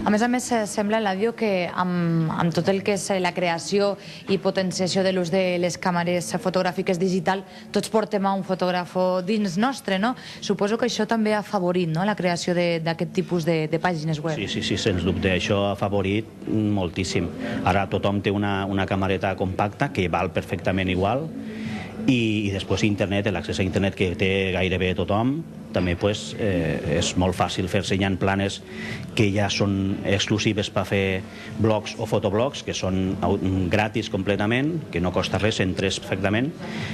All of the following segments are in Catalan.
A més, sembla, Eladio, que amb tot el que és la creació i potenciació de l'ús de les càmeres fotogràfiques digital, tots portem a un fotògraf dins nostre, no? Suposo que això també ha afavorit la creació d'aquest tipus de pàgines web. Sí, sens dubte, això ha afavorit moltíssim. Ara tothom té una camareta compacta que val perfectament igual, i després internet, l'accés a internet que té gairebé tothom, també és molt fàcil fer-se. Hi ha planes que ja són exclusives per fer blogs o fotoblogs, que són gratis completament, que no costa res, entres perfectament,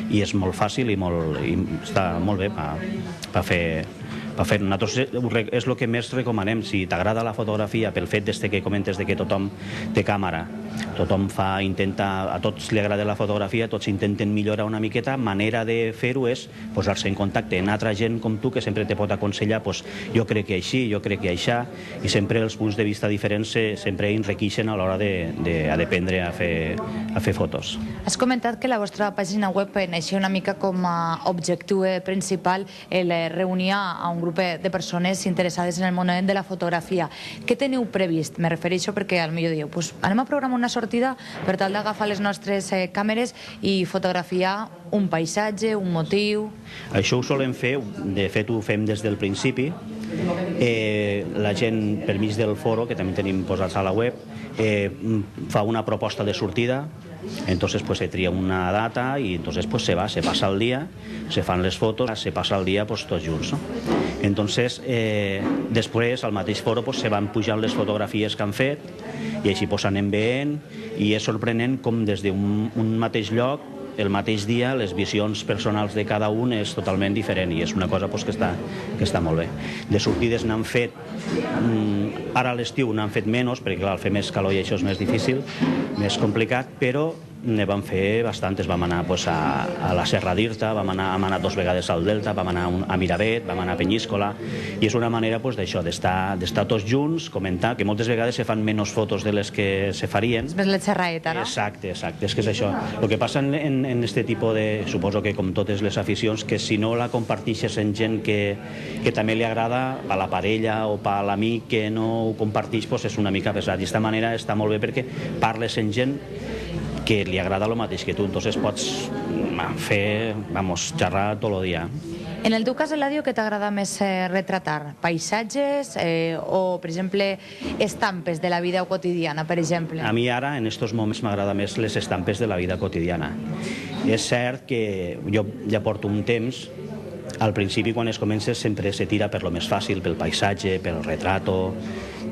i és molt fàcil i està molt bé per fer. Nosaltres és el que més recomanem. Si t'agrada la fotografia, pel fet que comentes que tothom té càmera, tothom intenta, a tots li agrada la fotografia, tots intenten millorar una miqueta. Manera de fer-ho és posar-se en contacte amb altra gent com tu, que sempre te pot aconsellar, jo crec que així, jo crec que aixà, i sempre els punts de vista diferents sempre enriqueixen a l'hora d'aprendre a fer fotos. Has comentat que la vostra pàgina web naixia una mica com a objectiu principal el reunir a un grup de persones interessades en el món de la fotografia. Què teniu previst? Me refereixo perquè potser dieu, anem a programar una sortida per tal d'agafar les nostres càmeres i fotografiar un paisatge, un motiu... Això ho solem fer, de fet ho fem des del principi. La gent, per mig del foro, que també tenim posats a la web, fa una proposta de sortida. Entonces se tria una data y entonces se pasa el día, se fan les fotos, se passa el dia tots junts. Entonces després al mateix foro se van pujant les fotografies que han fet i així anem veient, i és sorprenent com des d'un mateix lloc, el mateix dia, les visions personals de cada un és totalment diferent, i és una cosa que està molt bé. De sortides n'han fet, ara a l'estiu n'han fet menys, perquè clar, fer més calor i això és més difícil, més complicat, però ne vam fer bastantes. Vam anar a la Serra d'Irta, vam anar 2 vegades al Delta, vam anar a Miravet, vam anar a Penyíscola, i és una manera d'això, d'estar tots junts, comentar, que moltes vegades se fan menys fotos de les que se farien. És més la xerraeta, no? Exacte, és que és això. El que passa en este tipus de... Suposo que com totes les aficions, que si no la compartixes en gent que també li agrada, a la parella o a l'amic que no ho compartix, és una mica pesat. I d'esta manera està molt bé perquè parles en gent que li agrada el mateix que tu, entonces pots xerrar tot el dia. En el teu cas, Eladio, què t'agrada més retratar? Paisatges o, per exemple, estampes de la vida quotidiana, per exemple? A mi ara, en aquests moments, m'agrada més les estampes de la vida quotidiana. És cert que jo ja porto un temps. Al principi, quan es comença, sempre se tira per lo més fàcil, pel paisatge, pel retrato.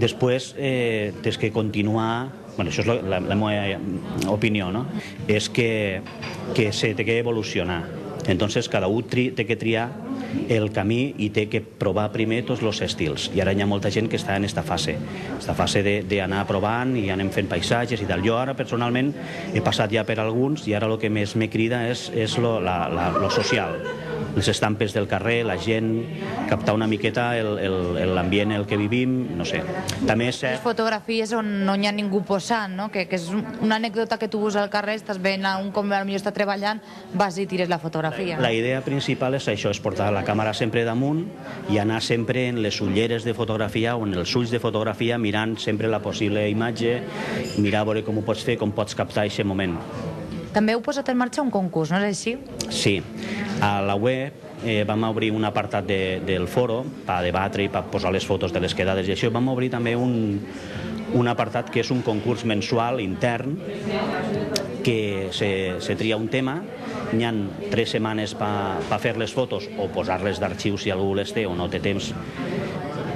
Després, tens que continuar... Això és la meva opinió, no? És que se té que evolucionar. Entonces, cada un té que triar el camí i té que provar primer tots els estils. I ara hi ha molta gent que està en aquesta fase d'anar provant i anem fent paisatges i tal. Jo ara, personalment, he passat ja per alguns i ara el que més me crida és lo social. Les estampes del carrer, la gent, captar una miqueta l'ambient en el que vivim, no sé. També és cert... Les fotografies on no hi ha ningú posant, no? Que és una anècdota que tu veus al carrer, estàs veient un com potser està treballant, vas i tires la fotografia. La idea principal és això, és portar la càmera sempre damunt i anar sempre en les ulleres de fotografia o en els ulls de fotografia, mirant sempre la possible imatge, mirar a veure com ho pots fer, com pots captar aquest moment. També heu posat en marxa un concurs, no és així? Sí. A la web vam obrir un apartat del foro per debatre i per posar les fotos de les quedades i això. Vam obrir també un apartat que és un concurs mensual intern que se tria un tema, hi ha 3 setmanes per fer les fotos o posar-les d'arxiu si algú les té o no té temps.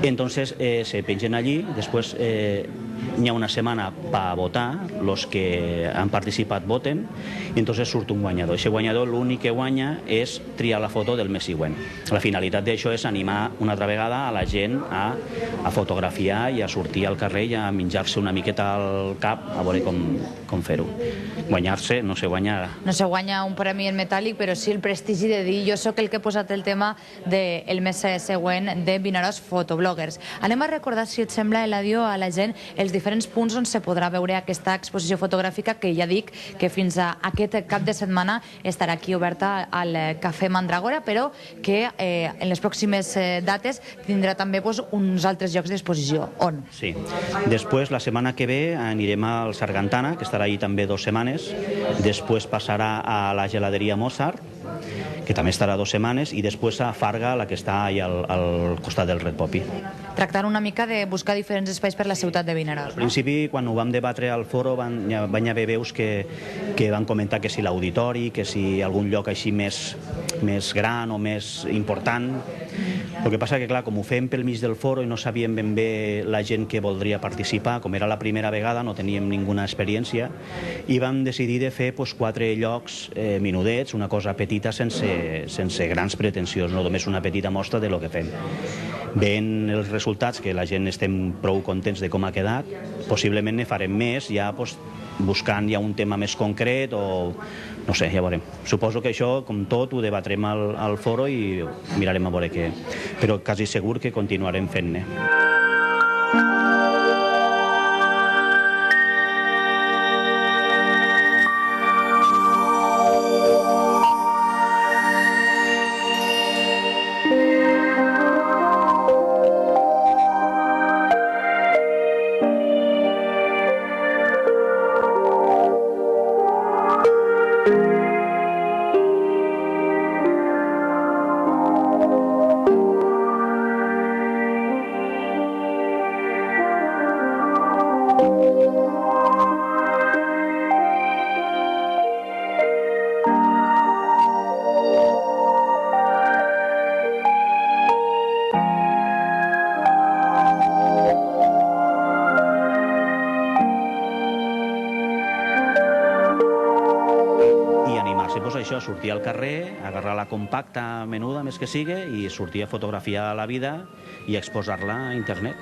Entonces se pengen allí, després hi ha una setmana per votar, els que han participat voten, i entonces surt un guanyador. Aquest guanyador l'únic que guanya és triar la foto del mes següent. La finalitat d'això és animar una altra vegada a la gent a fotografiar i a sortir al carrer i a menjar-se una miqueta al cap a veure com fer-ho. Guanyar-se no se guanya... No se guanya un premi en metàl·lic, però sí el prestigi de dir jo sóc el que he posat el tema del mes següent de Vinaròs Fotobloggers. Anem a recordar, si et sembla, Eladio, a la gent els diferents diferents punts on se podrà veure aquesta exposició fotogràfica que ja dic que fins a aquest cap de setmana estarà aquí oberta al Cafè Mandragora, però que en les pròximes dates tindrà també uns altres llocs d'exposició. On? Sí. Després, la setmana que ve, anirem al Sargantana, que estarà allí també 2 setmanes. Després passarà a la geladeria Mozart, que també estarà 2 setmanes, i després a Farga, la que està allà al costat del Red Poppy. Tractant una mica de buscar diferents espais per la ciutat de Vinaròs. Al principi, quan ho vam debatre al foro, van haver veus que van comentar que si l'auditori, que si algun lloc així més gran o més important. El que passa que, clar, com ho fem pel mig del foro i no sabíem ben bé la gent que voldria participar, com era la primera vegada, no teníem ninguna experiència, i vam decidir de fer 4 llocs menudets, una cosa petita sense grans pretensions, no només una petita mostra de lo que fem. Veient els resultats, que la gent estem prou contents de com ha quedat, possiblement ne farem més, ja buscant ja un tema més concret o no sé, ja veurem. Suposo que això, com tot, ho debatrem al foro i mirarem a veure què. Però quasi segur que continuarem fent-ne. Això, sortir al carrer, agarrar la compacta menuda més que sigui i sortir a fotografiar la vida i exposar-la a internet.